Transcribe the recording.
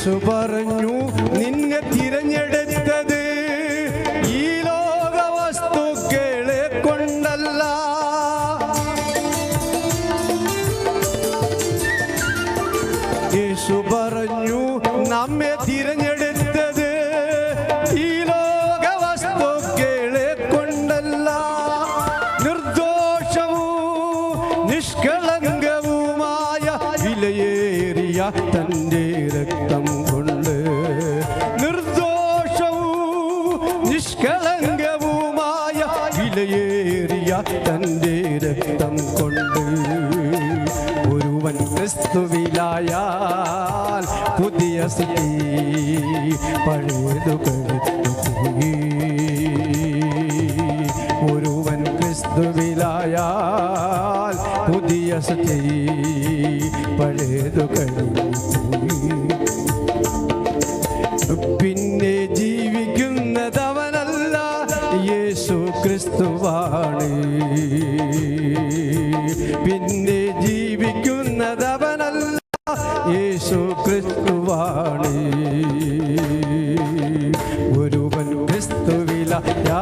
യേശു പറഞ്ഞു, നിന്നെ തിരഞ്ഞെടുത്തത് ഈ ലോക വസ്തുക്കളെ കൊണ്ടല്ല. യേശു പറഞ്ഞു, നമ്മെ തിരഞ്ഞെടുത്തത് ഈ ലോക വസ്തുക്കളെ കൊണ്ടല്ല, നിർദോഷവും നിഷ്കളങ്കവുമായ വിലയേറിയ തൻ്റെ രക്തം കൊണ്ട്. നിർദോഷവും നിഷ്കളങ്കവുമായ വിലയേറിയ തൻ്റെ രക്തം കൊണ്ട്. ഒരുവൻ ക്രിസ്തുവിലായാൽ പുതിയ സ്ഥിതി, പഴയതു കഴിഞ്ഞുപോയി. ഒരുവൻ ക്രിസ്തുവിലായാൽ പുതിയ സ്ഥിതി, പഴയതു കഴിഞ്ഞുപോയി. പിന്നെ ജീവിക്കുന്നതവനല്ല, യേശു ക്രിസ്തുവാണ്. പിന്നെ ജീവിക്കുന്നതവനല്ല, യേശു ക്രിസ്തുവാണ്. ഒരുവൻ ക്രിസ്തുവിലായാൽ